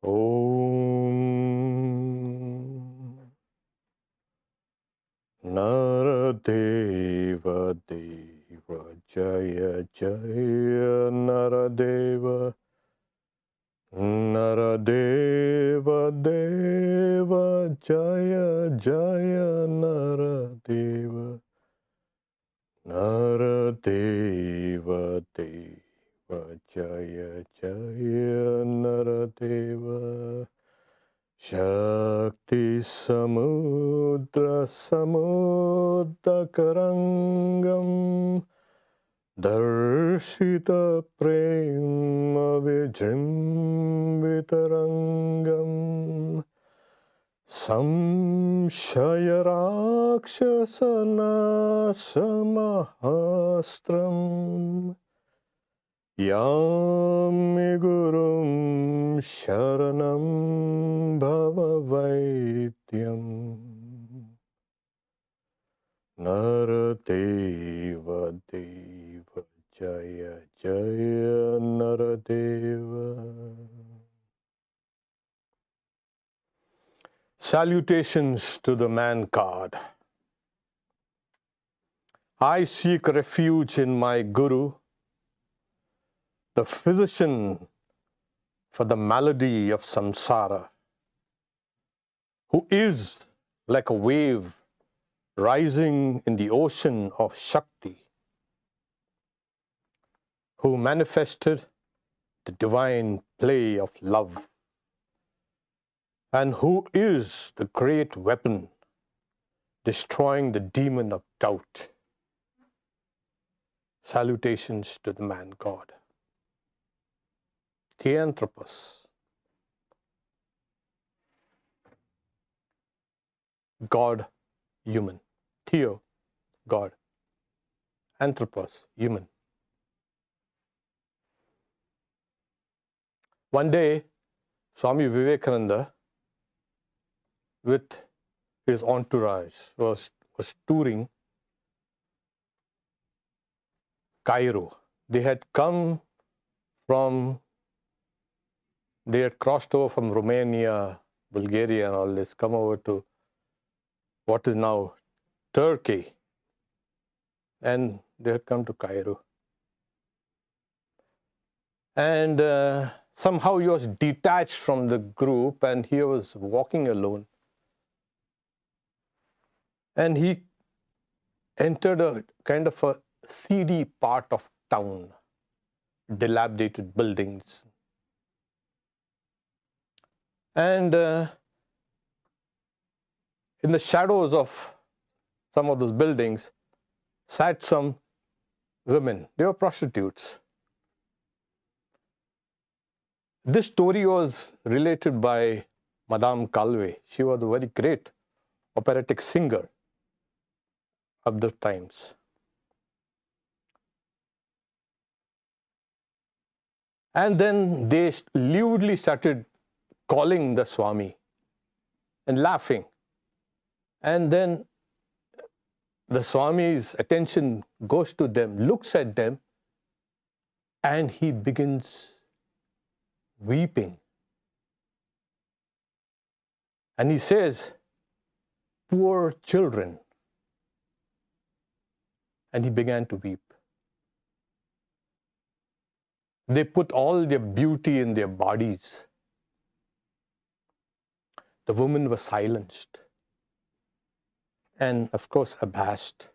Om Naradeva Deva Jaya Jaya Naradeva Naradeva Deva Jaya Jaya Naradeva Naradeva Deva Jaya Jaya Naradeva Shakti Samudra Samuddakarangam Darshita Prema Vijrimvitarangam Samshaya Rakshasana Yami Gurum Sharanam Bhava Vaidyam Naradeva Deva Jaya Jaya Naradeva. Salutations to the man god. I seek refuge in my Guru, the physician for the malady of samsara, who is like a wave rising in the ocean of Shakti, who manifested the divine play of love, and who is the great weapon destroying the demon of doubt. Salutations to the man god. Theanthropos, God, human. Theo, God. Anthropos, human. One day, Swami Vivekananda, with his entourage, was touring Cairo. They had crossed over from Romania, Bulgaria and all this, come over to what is now Turkey. And they had come to Cairo. And somehow he was detached from the group and he was walking alone. And he entered a kind of a seedy part of town, dilapidated buildings. And in the shadows of some of those buildings sat some women. They were prostitutes. This story was related by Madame Calvé. She was a very great operatic singer of the times. And then they lewdly started calling the Swami and laughing. And then the Swami's attention goes to them, looks at them, and he begins weeping. And he says, "Poor children." And he began to weep. They put all their beauty in their bodies. The women were silenced and, of course, abashed.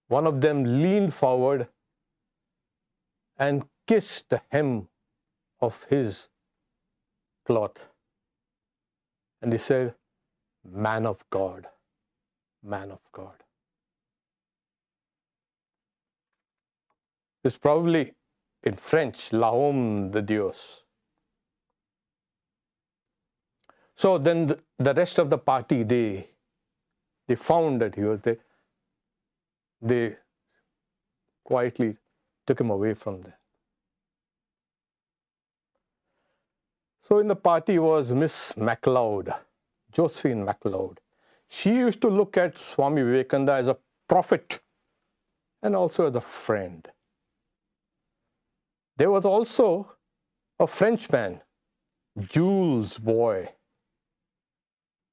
One of them leaned forward and kissed the hem of his cloth. And he said, "Man of God, man of God." It's probably in French, "L'homme de Dios." So then the rest of the party, they found that he was there. They quietly took him away from there. So in the party was Miss MacLeod, Josephine MacLeod. She used to look at Swami Vivekananda as a prophet and also as a friend. There was also a Frenchman, Jules boy,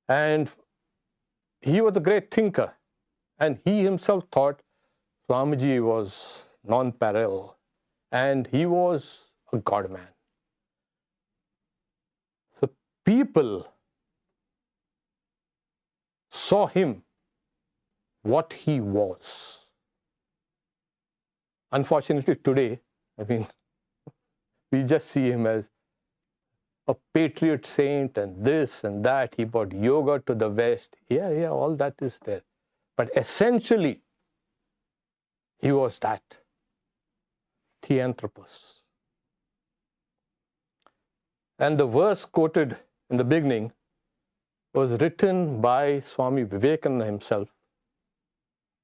and he was a great thinker, and he himself thought Swamiji was non-parallel, and he was a God man. So people saw him what he was. Unfortunately, today, we just see him as a patriot saint and this and that. He brought yoga to the West. Yeah, all that is there. But essentially, he was that. Theanthropos. And the verse quoted in the beginning was written by Swami Vivekananda himself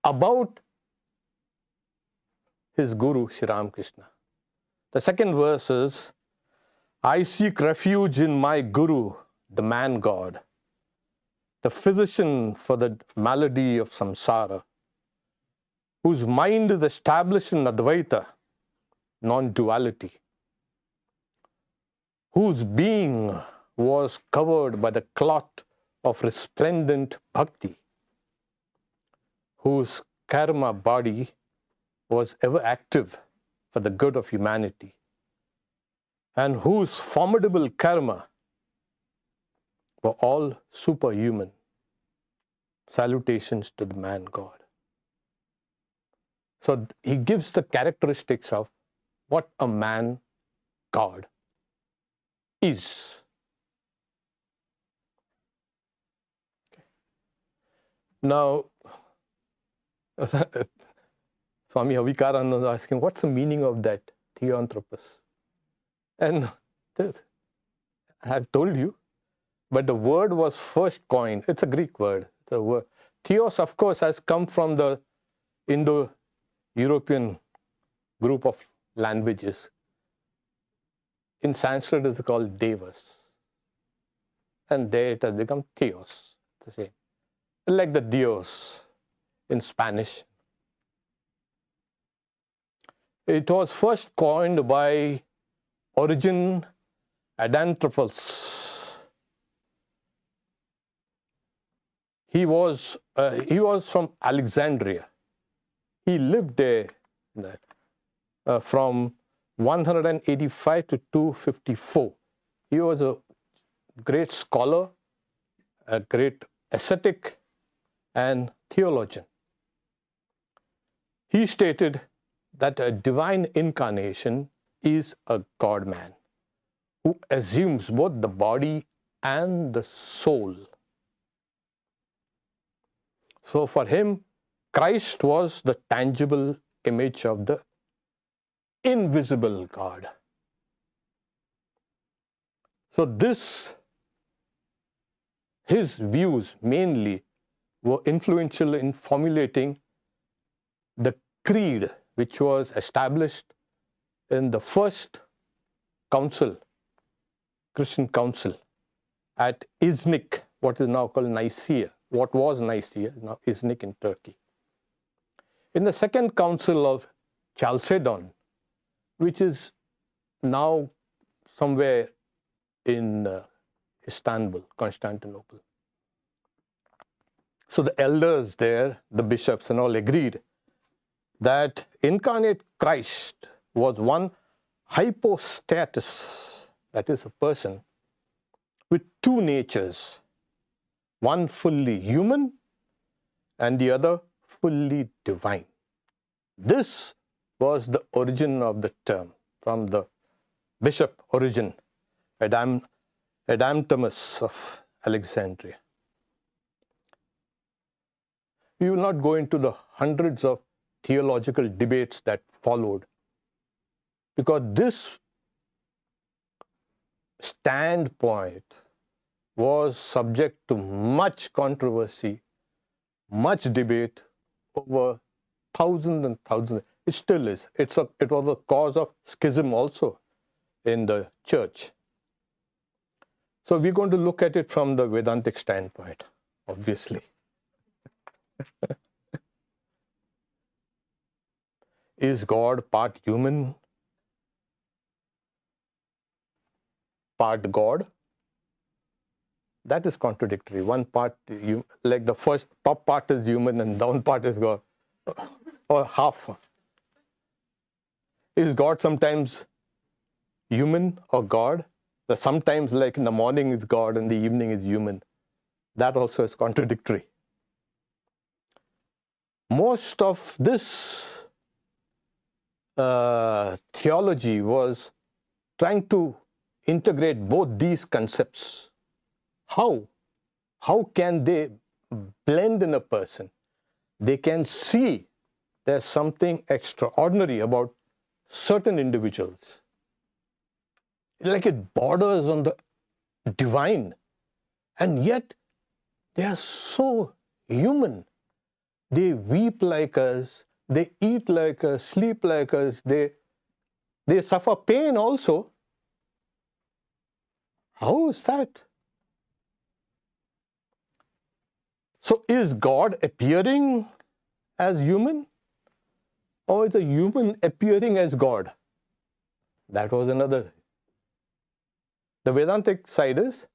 about his guru, Sri Ramakrishna. The second verse is, I seek refuge in my guru, the man God, the physician for the malady of samsara, whose mind is established in Advaita, non-duality, whose being was covered by the cloth of resplendent bhakti, whose karma body was ever active for the good of humanity, and whose formidable karma were all superhuman. Salutations to the man God. So he gives the characteristics of what a man God is. Okay. Now, Swami Avikarana was asking, what's the meaning of that Theanthropos? And I have told you, but the word was first coined. It's a Greek word. It's a word. Theos, of course, has come from the Indo-European group of languages. In Sanskrit, it's called Devas. And there it has become Theos. It's the same. Like the Dios in Spanish. It was first coined by Origen Adanthropos. He was from Alexandria. He lived there from 185 to 254. He was a great scholar, a great ascetic, and theologian. He stated that a divine incarnation is a God man who assumes both the body and the soul. So for him, Christ was the tangible image of the invisible God. So his views mainly were influential in formulating the creed which was established in the first council, Christian council at Iznik, what is now called Nicaea. What was Nicaea, now Iznik in Turkey. In the second council of Chalcedon, which is now somewhere in Istanbul, Constantinople. So the elders there, the bishops and all agreed that incarnate Christ was one hypostatus, that is a person with two natures, one fully human and the other fully divine. This was the origin of the term from the Bishop Origen, Adanthropos of Alexandria. We will not go into the hundreds of theological debates that followed, because this standpoint was subject to much controversy, much debate over thousands and thousands. It still is. It was a cause of schism also in the church. So we're going to look at it from the Vedantic standpoint, obviously. Is God part human part God. That is contradictory. One part, like the first top part is human and down part is God, or half. Is God sometimes human or God? Sometimes, like in the morning is God and the evening is human. That also is contradictory. Most of this theology was trying to integrate both these concepts. How? How can they blend in a person? They can see there's something extraordinary about certain individuals. Like it borders on the divine, and yet they are so human. They weep like us, they eat like us, sleep like us, they suffer pain also. How is that? So is God appearing as human, or is a human appearing as God? That was another. The Vedantic side is,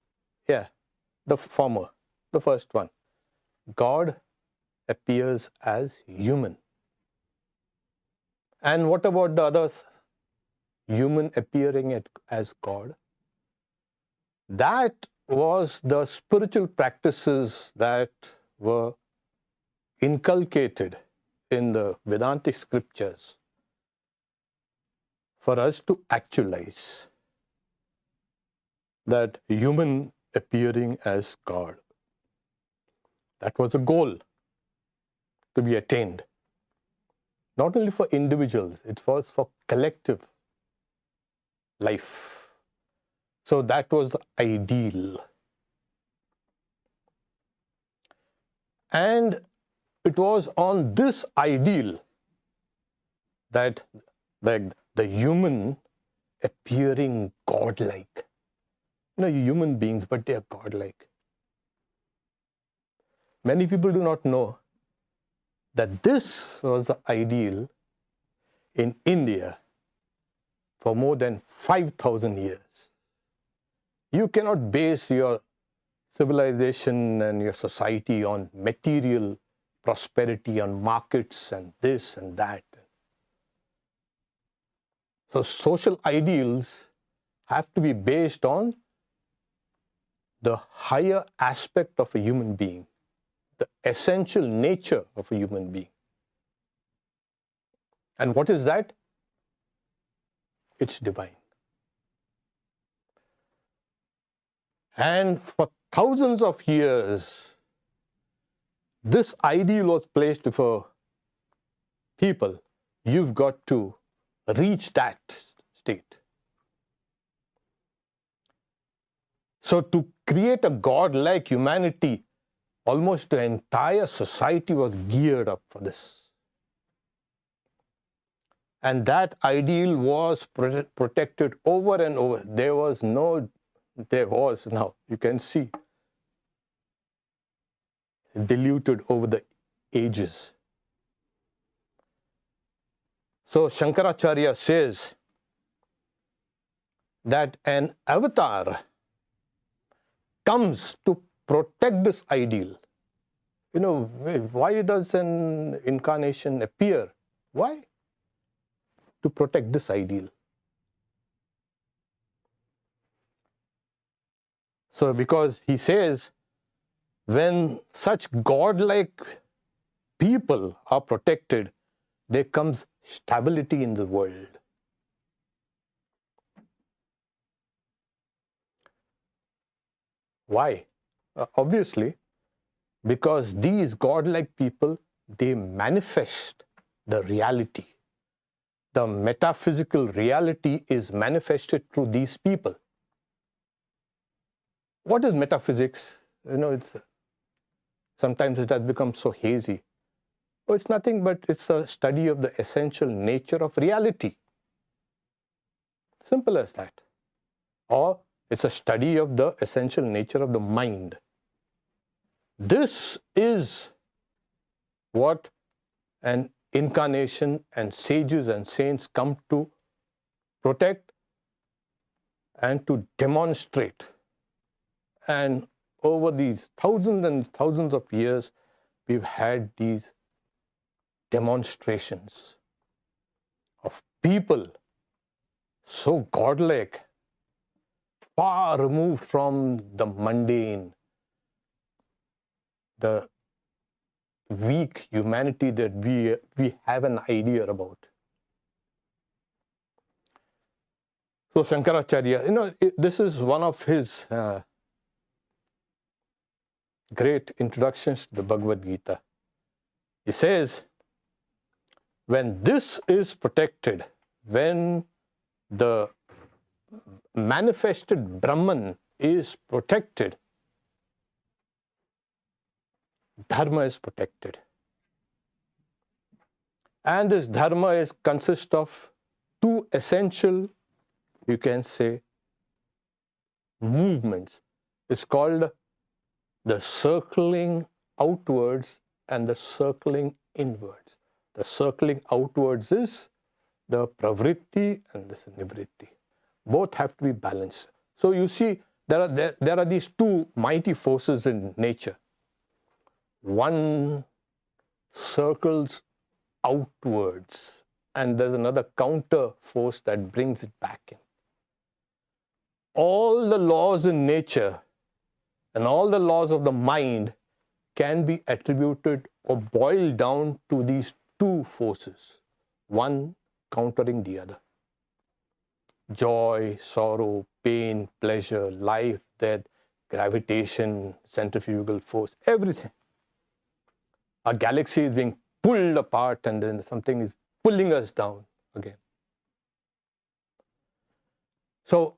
the former, the first one. God appears as human. And what about the others? Human appearing as God? That was the spiritual practices that were inculcated in the Vedantic scriptures for us to actualize that human appearing as God. That was a goal to be attained. Not only for individuals, it was for collective life. So that was the ideal. And it was on this ideal that the human appearing godlike. Human beings, but they are godlike. Many people do not know that this was the ideal in India for more than 5,000 years. You cannot base your civilization and your society on material prosperity, on markets and this and that. So social ideals have to be based on the higher aspect of a human being, the essential nature of a human being. And what is that? It's divine. And for thousands of years, this ideal was placed before people. You've got to reach that state. So to create a God-like humanity, almost the entire society was geared up for this. And that ideal was protected over and over. There was now, you can see, diluted over the ages. So Shankaracharya says that an avatar comes to protect this ideal. Why does an incarnation appear? Why? To protect this ideal. So because he says, when such godlike people are protected, there comes stability in the world. Why? Obviously, because these godlike people, they manifest the reality. The metaphysical reality is manifested through these people. What is metaphysics? Sometimes it has become so hazy. Oh, it's nothing but it's a study of the essential nature of reality. Simple as that. Or it's a study of the essential nature of the mind. This is what an incarnation and sages and saints come to protect and to demonstrate. And over these thousands and thousands of years, we've had these demonstrations of people so godlike, far removed from the mundane, the weak humanity that we have an idea about. So Shankaracharya, this is one of his great introductions to the Bhagavad Gita. He says, when this is protected, when the manifested Brahman is protected, Dharma is protected. And this Dharma consists of two essential, you can say, movements. It's called the circling outwards and the circling inwards. The circling outwards is the pravritti and this nivritti. Both have to be balanced. So you see, there are these two mighty forces in nature. One circles outwards, and there's another counter force that brings it back in. All the laws in nature and all the laws of the mind can be attributed or boiled down to these two forces, one countering the other. Joy, sorrow, pain, pleasure, life, death, gravitation, centrifugal force, everything. A galaxy is being pulled apart and then something is pulling us down again. So,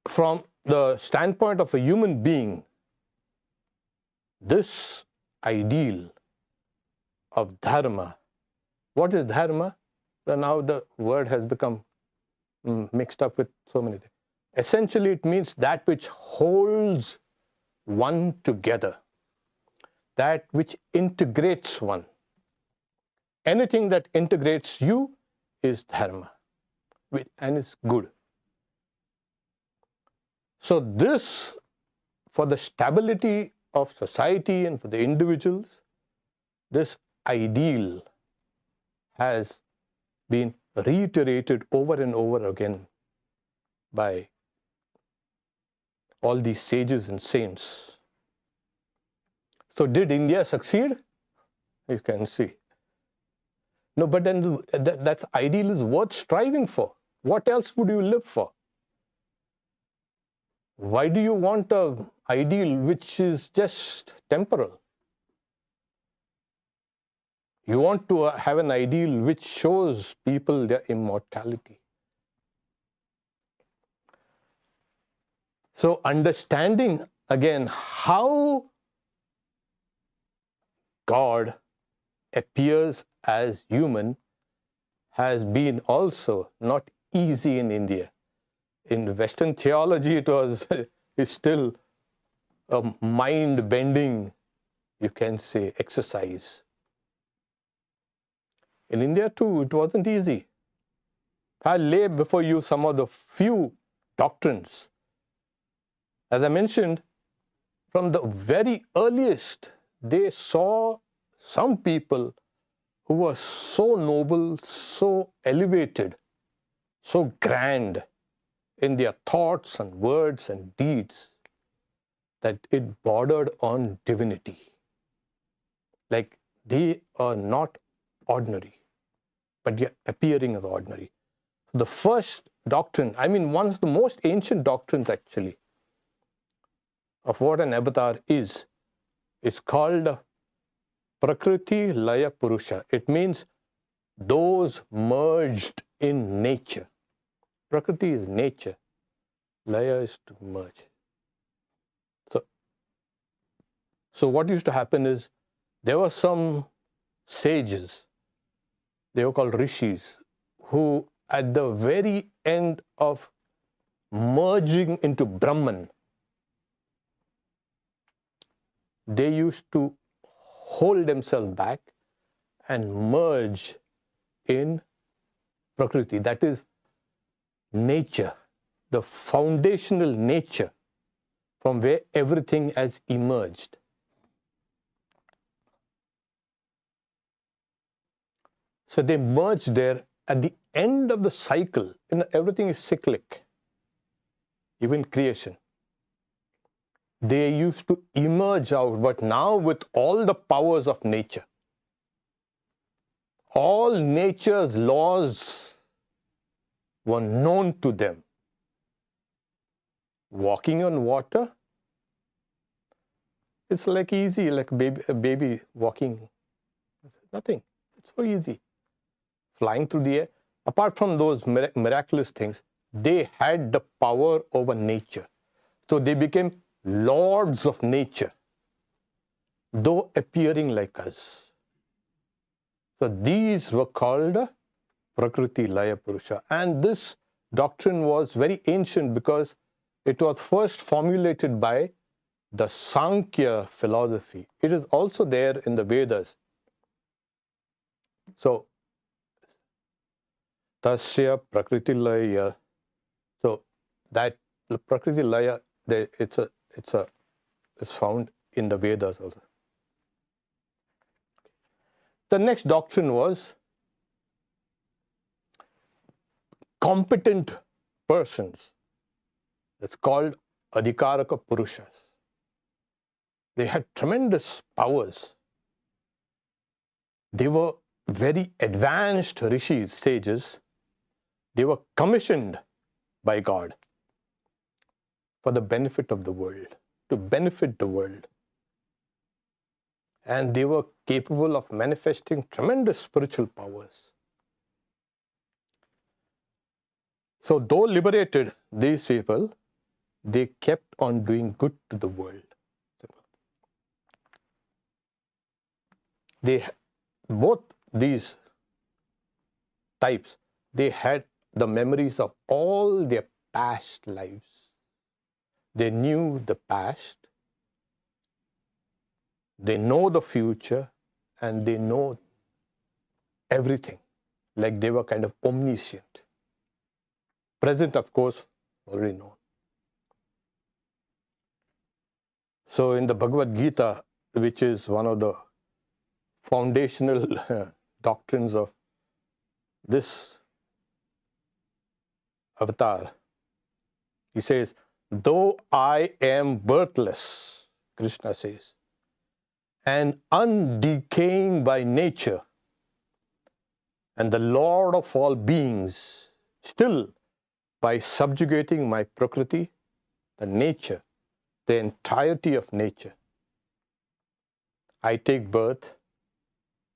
from the standpoint of a human being, this ideal of dharma, what is dharma? So now the word has become mixed up with so many things. Essentially, it means that which holds one together, that which integrates one. Anything that integrates you is dharma, and is good. So this, for the stability of society and for the individuals, this ideal has been reiterated over and over again by all these sages and saints. So did India succeed? You can see. No, but then that ideal is worth striving for. What else would you live for? Why do you want an ideal which is just temporal? You want to have an ideal which shows people their immortality. So understanding again how God appears as human has been also not easy in India. In Western theology, it's still a mind-bending, you can say, exercise. In India too, it wasn't easy. I'll lay before you some of the few doctrines. As I mentioned, from the very earliest, they saw some people who were so noble, so elevated, so grand in their thoughts and words and deeds that it bordered on divinity. Like they are not ordinary, but they are appearing as ordinary. The first doctrine, one of the most ancient doctrines actually, of what an avatar is called Prakriti Laya Purusha. It means those merged in nature. Prakriti is nature. Laya is to merge. So what used to happen is, there were some sages, they were called rishis, who at the very end of merging into Brahman, they used to hold themselves back and merge in Prakriti, that is nature, the foundational nature from where everything has emerged. So they merged there at the end of the cycle. Everything is cyclic, even creation. They used to emerge out, but now with all the powers of nature, all nature's laws were known to them. Walking on water, it's like easy, like a baby walking. Nothing. It's so easy. Flying through the air. Apart from those miraculous things, they had the power over nature. So they became lords of nature, though appearing like us. So these were called Prakriti Laya Purusha. And this doctrine was very ancient because it was first formulated by the Sankhya philosophy. It is also there in the Vedas. So, Tasya Prakriti Laya. So that Prakriti Laya, it's found in the Vedas also. The next doctrine was competent persons. It's called Adhikaraka Purushas. They had tremendous powers. They were very advanced rishis, sages. They were commissioned by God for the benefit of the world, to benefit the world. And they were capable of manifesting tremendous spiritual powers. So though liberated, these people, they kept on doing good to the world. Both these types, they had the memories of all their past lives. They knew the past, they know the future, and they know everything. Like they were kind of omniscient. Present, of course, already known. So in the Bhagavad Gita, which is one of the foundational doctrines of this avatar, he says, though I am birthless, Krishna says, and undecaying by nature, and the Lord of all beings, still by subjugating my Prakriti, the nature, the entirety of nature, I take birth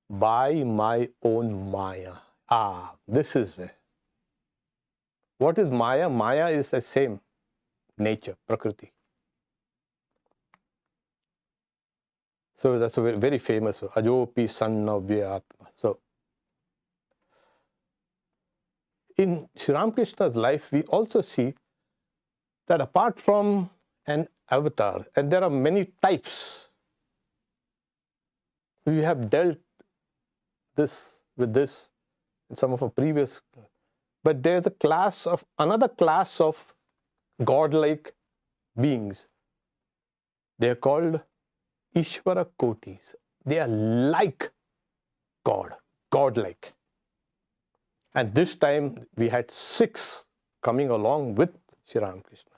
by my own Maya. This is where. What is Maya? Maya is the same nature, Prakriti. So that's a very, very famous word, Ajopi Sannavya Atma. So in Sri Ramakrishna's life, we also see that apart from an avatar, and there are many types, we have dealt with this in some of our previous, but there's another class of godlike beings. They are called Ishvara Kotis. They are like God, godlike. And this time we had 6 coming along with Sri Ramakrishna.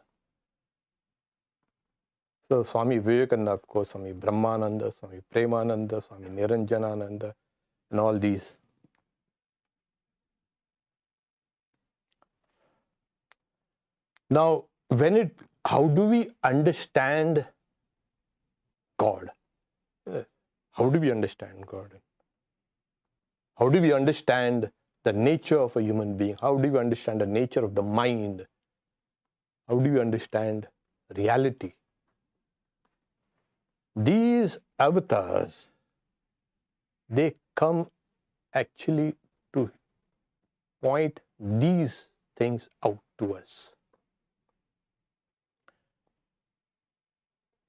So Swami Vivekananda, of course, Swami Brahmananda, Swami Premananda, Swami Niranjanananda, and all these. Now, how do we understand God? How do we understand God? How do we understand the nature of a human being? How do we understand the nature of the mind? How do we understand reality? These avatars, they come actually to point these things out to us.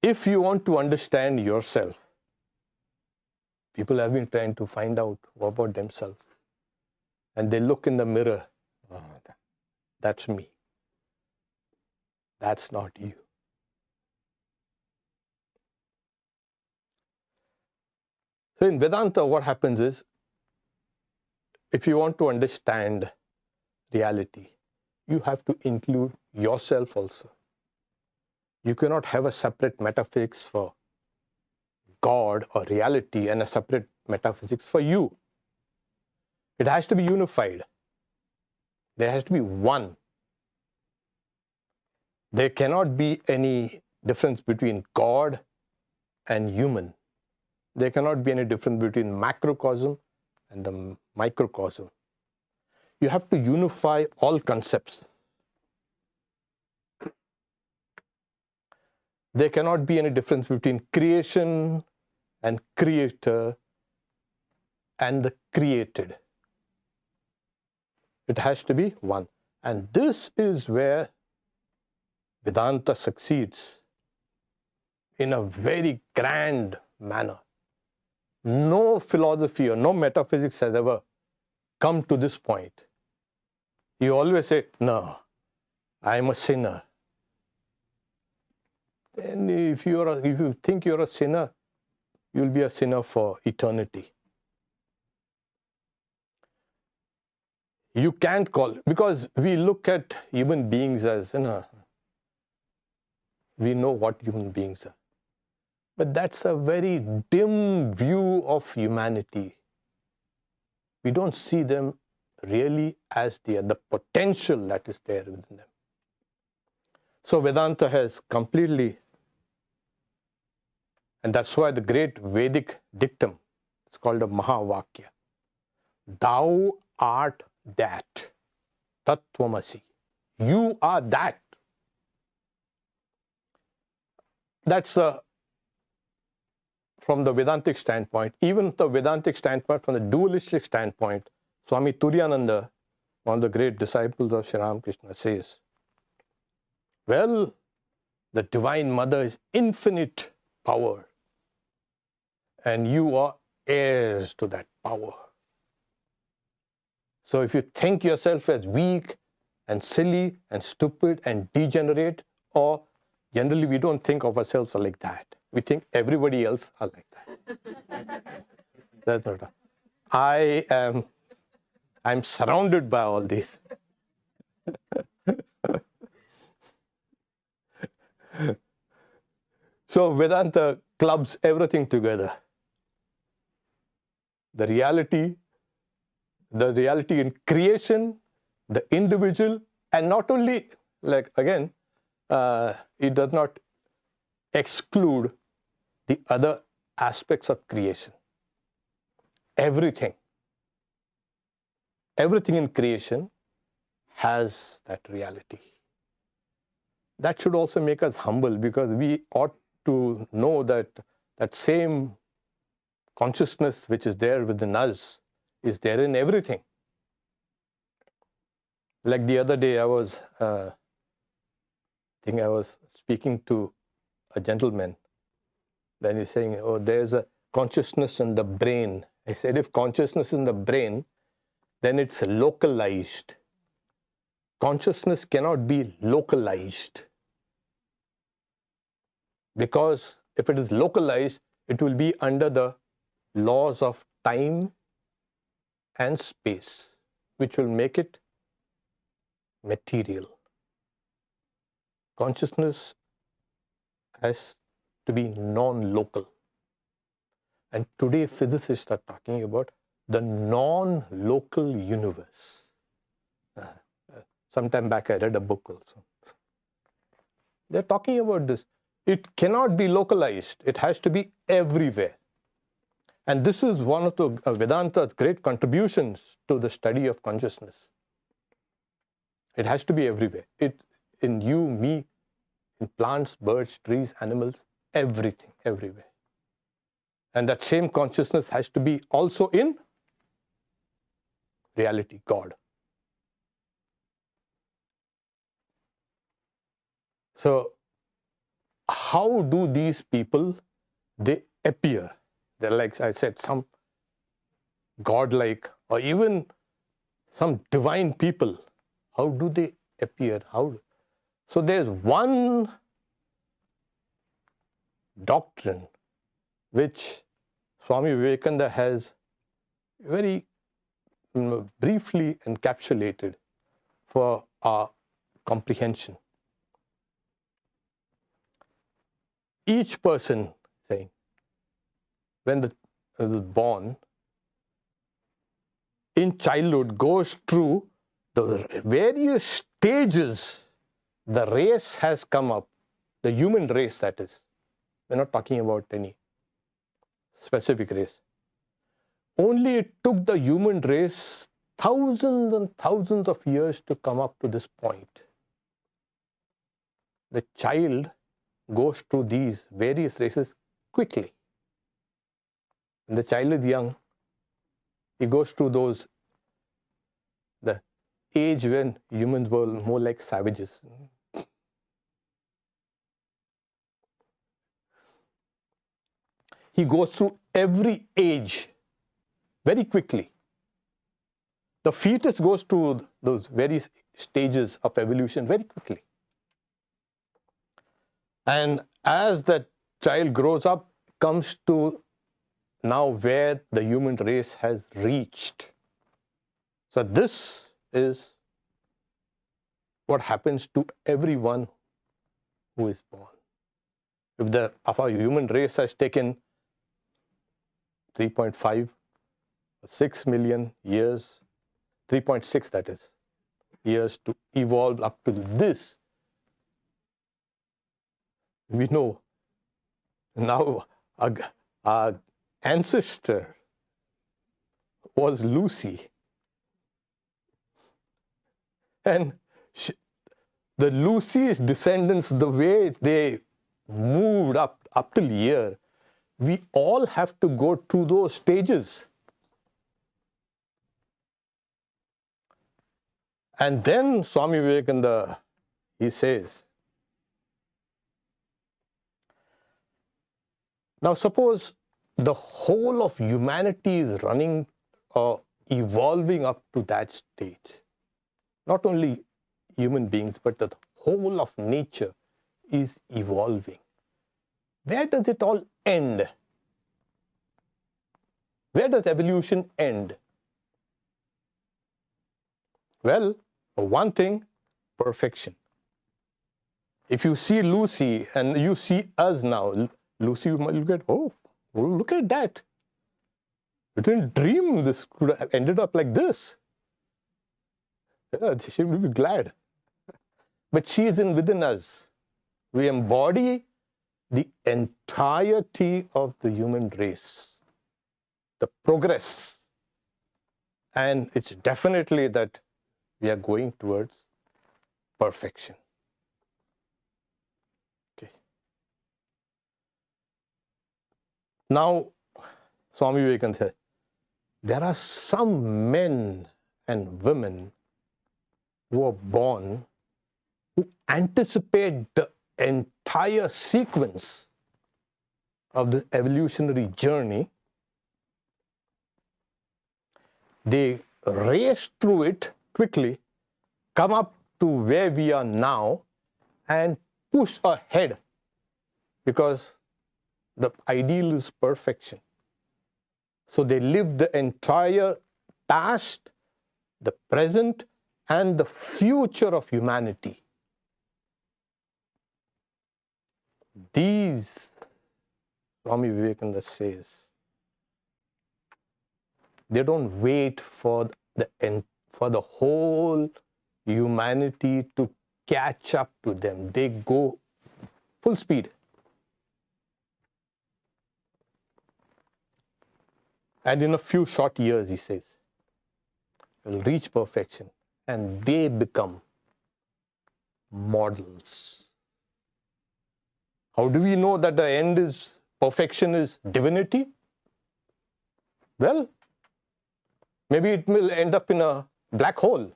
If you want to understand yourself, people have been trying to find out about themselves. And they look in the mirror, that's me. That's not you. So in Vedanta, what happens is, if you want to understand reality, you have to include yourself also. You cannot have a separate metaphysics for God or reality and a separate metaphysics for you. It has to be unified. There has to be one. There cannot be any difference between God and human. There cannot be any difference between macrocosm and the microcosm. You have to unify all concepts. There cannot be any difference between creation and creator and the created. It has to be one. And this is where Vedanta succeeds in a very grand manner. No philosophy or no metaphysics has ever come to this point. You always say, no, I am a sinner. And if you think you're a sinner, you'll be a sinner for eternity. You can't call, because we look at human beings as, we know what human beings are. But that's a very dim view of humanity. We don't see them really as the potential that is there within them. So Vedanta has completely, and that's why the great Vedic dictum, it's called a Mahavakya. Thou art that. Tattvamasi. You are that. That's from the Vedantic standpoint. Even the Vedantic standpoint, from the dualistic standpoint, Swami Satyamayananda, one of the great disciples of Sri Ramakrishna, says, well, the Divine Mother is infinite power, and you are heirs to that power. So if you think yourself as weak and silly and stupid and degenerate, or generally we don't think of ourselves like that. We think everybody else are like that. That's not. I'm surrounded by all these. So Vedanta clubs everything together. The reality in creation, the individual, and not only, like again, it does not exclude the other aspects of creation. Everything in creation has that reality. That should also make us humble, because we ought to know that that same consciousness which is there within us is there in everything. Like the other day, I was speaking to a gentleman. Then he's saying, oh, there's a consciousness in the brain. I said, if consciousness in the brain, then it's localized. Consciousness cannot be localized. Because if it is localized, it will be under the laws of time and space, which will make it material. Consciousness has to be non-local. And today physicists are talking about the non-local universe. Sometime back I read a book also. They're talking about this. It cannot be localized. It has to be everywhere. And this is one of the Vedanta's great contributions to the study of consciousness. It has to be everywhere. In you, me, in plants, birds, trees, animals, everything, everywhere. And that same consciousness has to be also in reality, God. So, how do these people, they appear? They're like I said, some godlike or even some divine people. How do they appear? So there's one doctrine which Swami Vivekananda has very briefly encapsulated for our comprehension. Each person, saying, when is born, in childhood goes through the various stages the race has come up, the human race that is. We're not talking about any specific race. Only it took the human race thousands and thousands of years to come up to this point. The child goes through these various races quickly. When the child is young, he goes through the age when humans were more like savages. He goes through every age very quickly. The fetus goes through those various stages of evolution very quickly. And as that child grows up, comes to now where the human race has reached. So this is what happens to everyone who is born. If our human race has taken 3.5, 6 million years, 3.6 that is, years to evolve up to this, we know now our ancestor was Lucy. And the Lucy's descendants, the way they moved up till here, we all have to go through those stages. And then Swami Vivekananda, he says, now suppose the whole of humanity is running or evolving up to that stage. Not only human beings, but the whole of nature is evolving. Where does it all end? Where does evolution end? Well, for one thing, perfection. If you see Lucy and you see us now, Lucy, you might look at, oh, look at that. You didn't dream this could have ended up like this. Yeah, she will be glad. But she is within us. We embody the entirety of the human race, the progress. And it's definitely that we are going towards perfection. Okay. Now, Swami Vivekananda said, there are some men and women who are born who anticipate the entire sequence of this evolutionary journey. They race through it quickly, come up to where we are now, and push ahead, because the ideal is perfection. So they live the entire past, the present, and the future of humanity. These, Swami Vivekananda says, they don't wait for the whole humanity to catch up to them. They go full speed. And in a few short years, he says, will reach perfection, and they become models. How do we know that the end is perfection is divinity? Well, maybe it will end up in a black hole.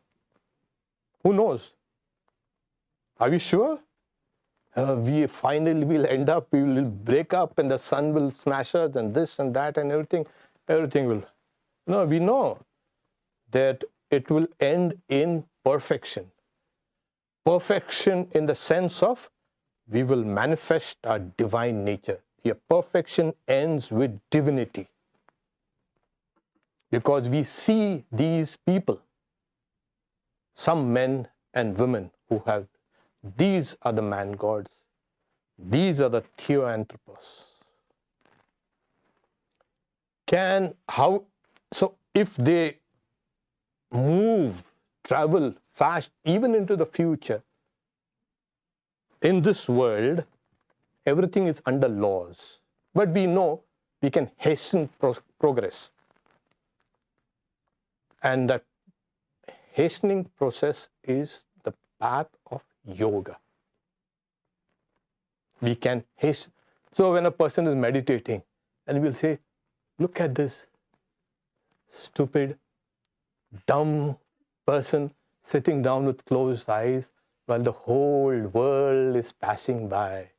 Who knows? Are we sure? We finally will end up, we will break up, and the sun will smash us, and this and that and everything will. No, we know that it will end in perfection. perfection in the sense of we will manifest our divine nature. Your perfection ends with divinity. Because we see these people, some men and women who have, these are the man gods, these are the Theanthropos. So if they move, travel fast, even into the future, in this world, everything is under laws. But we know we can hasten progress. And that hastening process is the path of yoga. We can hasten. So when a person is meditating, and we'll say, look at this stupid, dumb person sitting down with closed eyes while the whole world is passing by.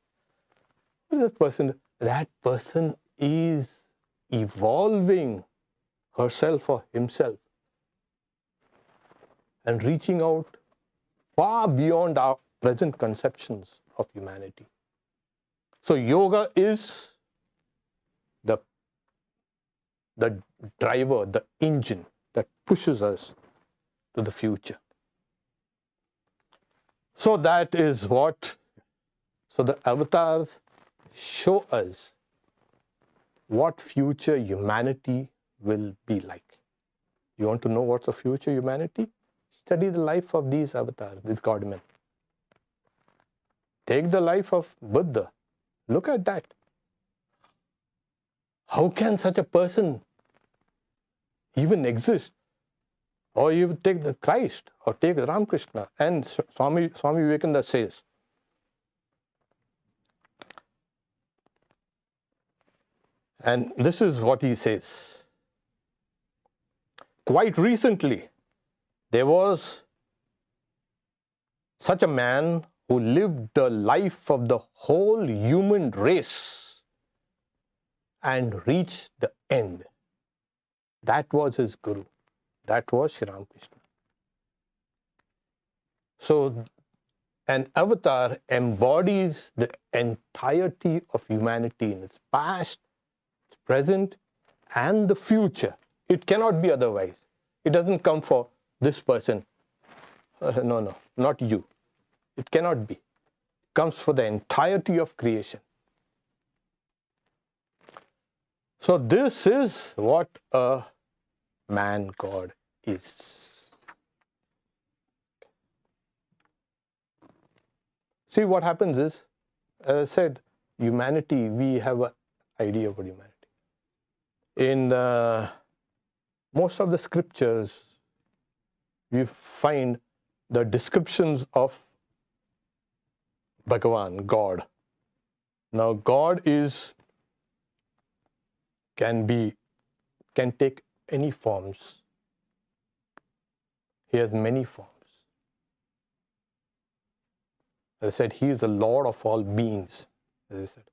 What is that person? That person is evolving herself or himself and reaching out far beyond our present conceptions of humanity. So yoga is the driver, the engine that pushes us to the future. So that is what, so the avatars show us what future humanity will be like. You want to know what's the future humanity? Study the life of these avatars, these godmen. Take the life of Buddha. Look at that. How can such a person even exist? Or you take the Christ, or take Ramakrishna. And Swami Vivekananda says, and this is what he says. Quite recently, there was such a man who lived the life of the whole human race and reached the end. That was his guru. That was Sri Ramakrishna. So an avatar embodies the entirety of humanity in its past, its present, and the future. It cannot be otherwise. It doesn't come for this person. No, not you. It cannot be. It comes for the entirety of creation. So this is what a man-god is. See, what happens is, as I said, humanity, we have an idea about humanity. In most of the scriptures, we find the descriptions of Bhagavan, God. Now, God can take any forms. He has many forms. As I said, He is the Lord of all beings, as I said.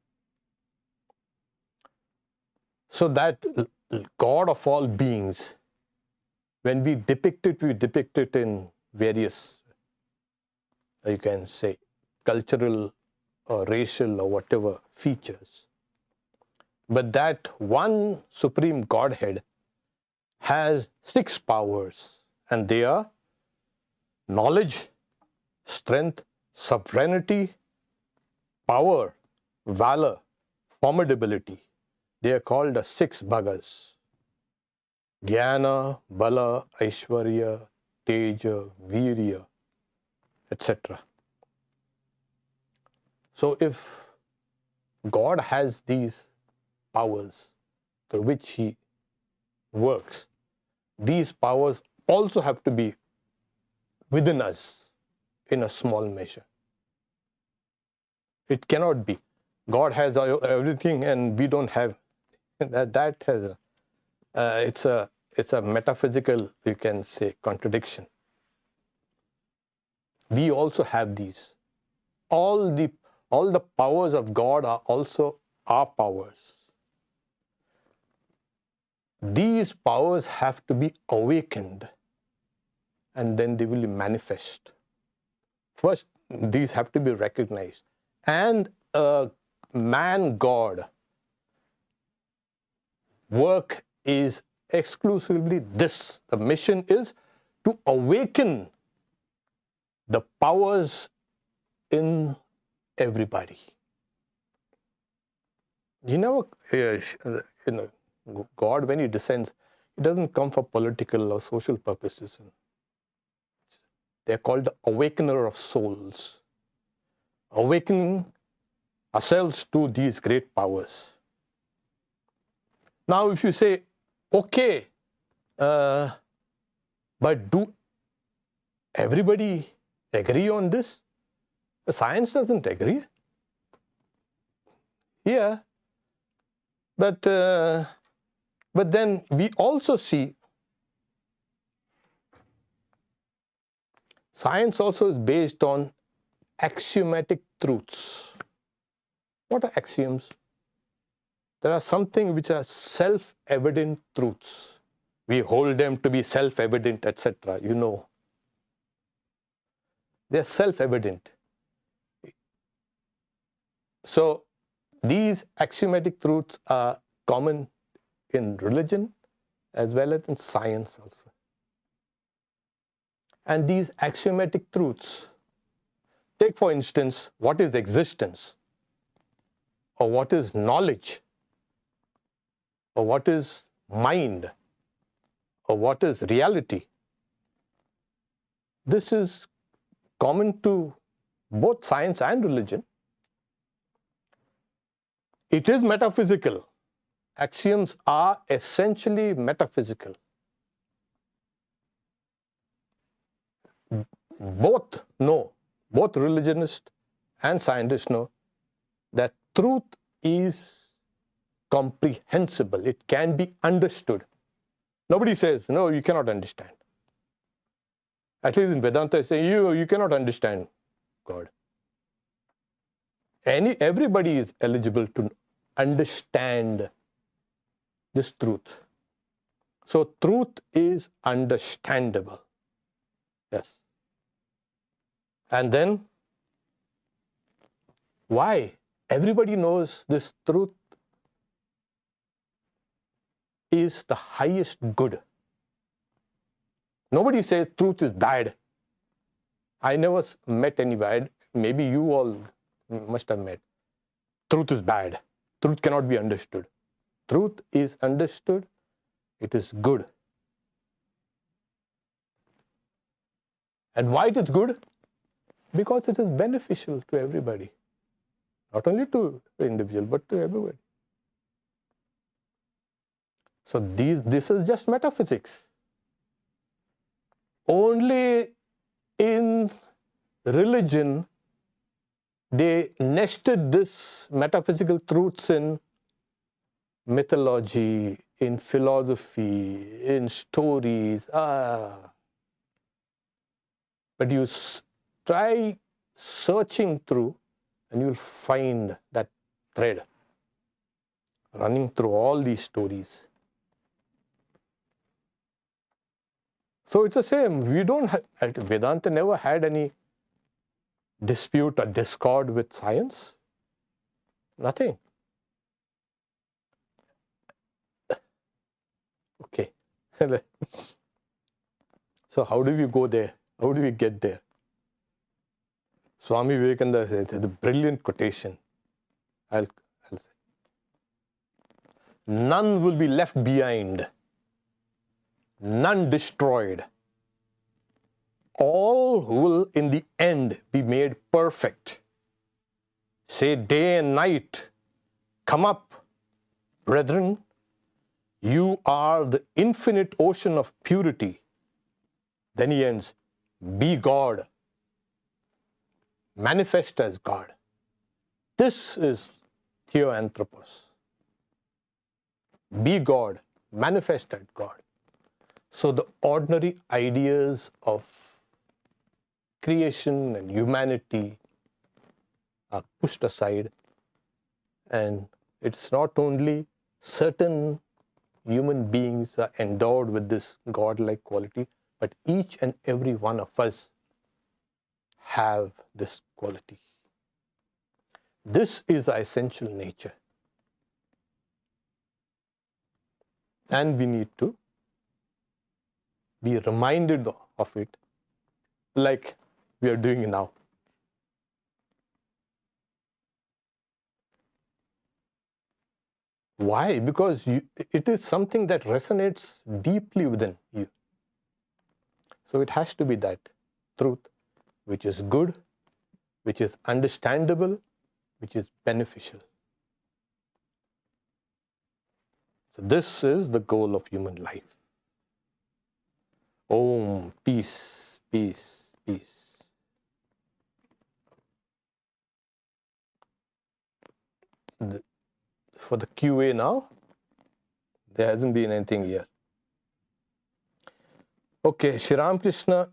So that God of all beings, when we depict it in various, you can say, cultural or racial or whatever features. But that one Supreme Godhead has 6 powers, and they are knowledge, strength, sovereignty, power, valor, formidability. They are called the 6 bhagas. Jnana, Bala, Aishwarya, Teja, Virya, etc. So if God has these powers through which He works, these powers also have to be within us in a small measure. It cannot be. God has everything and we don't have. That has it's a metaphysical, you can say, contradiction. We also have these. All the powers of God are also our powers. These powers have to be awakened, and then they will manifest. First, these have to be recognized. And a man-God work is exclusively this. The mission is to awaken the powers in everybody. God, when He descends, He doesn't come for political or social purposes. They're called the awakener of souls. Awakening ourselves to these great powers. Now, if you say, okay, but do everybody agree on this? The science doesn't agree. Yeah. But then we also see science also is based on axiomatic truths. What are axioms? There are something which are self-evident truths. We hold them to be self-evident, etc. You know. They are self-evident. So these axiomatic truths are common in religion as well as in science also. And these axiomatic truths, take for instance, what is existence? Or what is knowledge? Or what is mind? Or what is reality? This is common to both science and religion. It is metaphysical. Axioms are essentially metaphysical. Both know, both religionists and scientists know that truth is comprehensible. It can be understood. Nobody says, no, you cannot understand. At least in Vedanta, they say, you cannot understand God. Everybody is eligible to understand this truth. So truth is understandable. Yes. And then, why? Everybody knows this truth is the highest good. Nobody says truth is bad. I never met any bad. Maybe you all must have met. Truth is bad. Truth cannot be understood. Truth is understood. It is good. And why it is good? Because it is beneficial to everybody. Not only to the individual, but to everybody. So this is just metaphysics. Only in religion, they nested this metaphysical truths in mythology, in philosophy, in stories. But you try searching through and you'll find that thread running through all these stories. So it's the same. We don't have, Vedanta never had any dispute or discord with science. Nothing. Okay. So how do we go there? How do we get there? Swami Vivekananda said, it's a brilliant quotation. I'll say. None will be left behind. None destroyed. All will in the end be made perfect. Say day and night, come up, brethren. You are the infinite ocean of purity. Then he ends, be God. Manifest as God. This is Theanthropos. Be God, manifest as God. So the ordinary ideas of creation and humanity are pushed aside, and it's not only certain human beings are endowed with this godlike quality, but each and every one of us have this quality. This is our essential nature. And we need to be reminded of it like we are doing now. Why? Because it is something that resonates deeply within you. So it has to be that truth which is good, which is understandable, which is beneficial. So this is the goal of human life. Om, peace, peace, peace. For the QA now, there hasn't been anything here. Okay, Shri Ramakrishna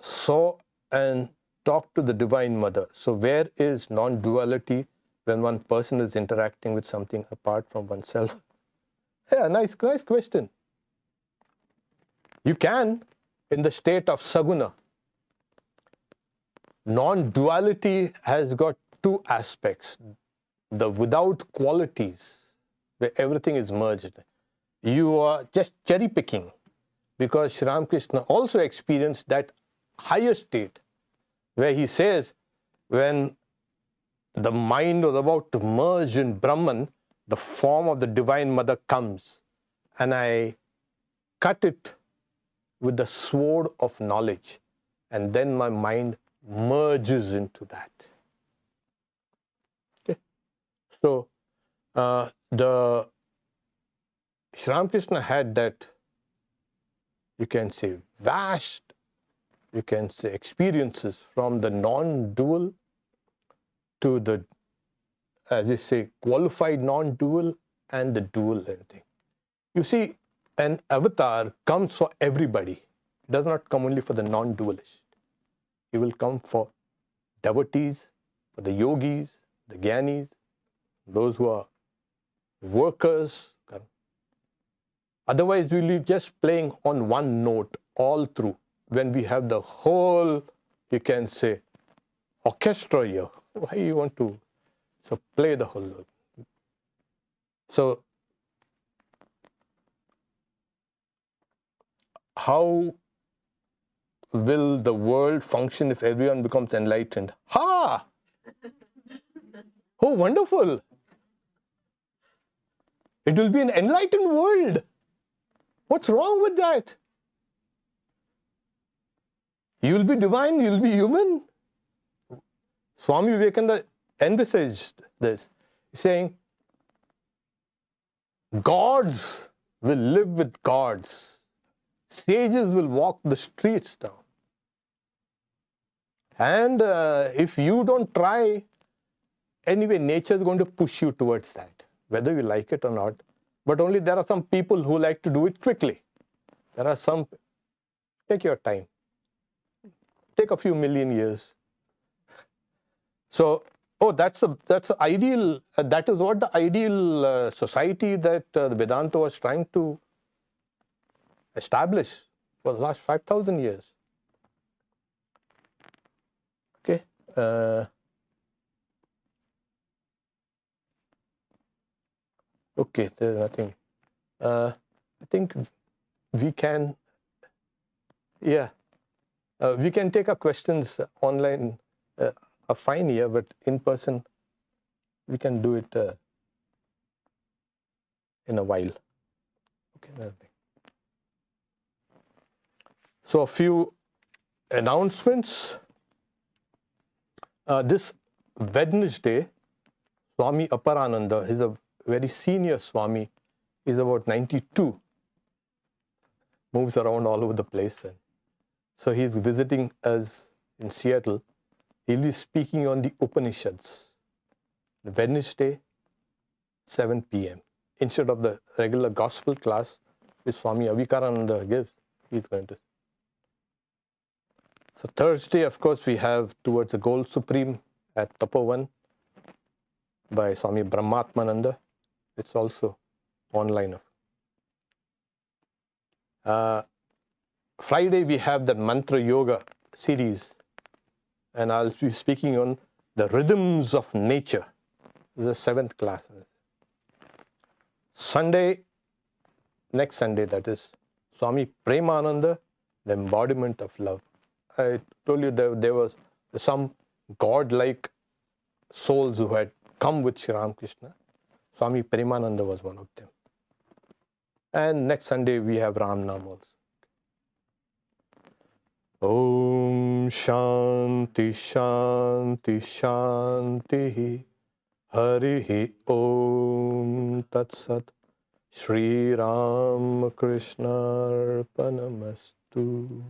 saw and talked to the Divine Mother. So where is non-duality when one person is interacting with something apart from oneself? Yeah, nice question. You can, in the state of Saguna. Non-duality has got two aspects. The without qualities, where everything is merged. You are just cherry picking, because Shri Ramakrishna also experienced that higher state where he says, when the mind was about to merge in Brahman, the form of the Divine Mother comes, and I cut it with the sword of knowledge, and then my mind merges into that. Okay. So the Shri Ramakrishna had that, you can say, vast, you can say, experiences from the non-dual to the, as you say, qualified non-dual and the dual everything. You see, an avatar comes for everybody. It does not come only for the non-dualist. He will come for devotees, for the yogis, the jnanis, those who are workers. Otherwise, we'll be just playing on one note all through, when we have the whole, you can say, orchestra here. Why you want to play the whole note? So how will the world function if everyone becomes enlightened? Ha! Oh, wonderful! It will be an enlightened world. What's wrong with that? You'll be divine, you'll be human. Swami Vivekananda envisaged this, saying, gods will live with gods. Sages will walk the streets down. And if you don't try, anyway, nature is going to push you towards that, whether you like it or not. But only there are some people who like to do it quickly. There are some, take your time. Take a few million years. So, that's the ideal, that is what the ideal society that the Vedanta was trying to establish for the last 5,000 years. Okay. Okay, there's nothing. I think we can, we can take our questions online, are fine here, but in person, we can do it in a while. Okay, nothing. So a few announcements. This Wednesday, Swami Aparananda is a very senior Swami. He's about 92. Moves around all over the place. And so he's visiting us in Seattle. He'll be speaking on the Upanishads. Wednesday, 7 p.m. Instead of the regular gospel class which Swami Avikarananda gives, he's going to. So Thursday, of course, we have Towards the Goal Supreme at Tapovan by Swami Brahmatmananda. It's also online. Friday, we have the Mantra Yoga series and I'll be speaking on the rhythms of nature. This is the 7th class. Sunday, next Sunday, that is Swami Premananda, the embodiment of love. I told you there was some godlike souls who had come with Sri Ramakrishna. Swami Premananda was one of them. And next Sunday we have Ram Naam also. Om Shanti Shanti Shanti Harihi Om Tat Sat Shri Ram Krishna Arpanamastu.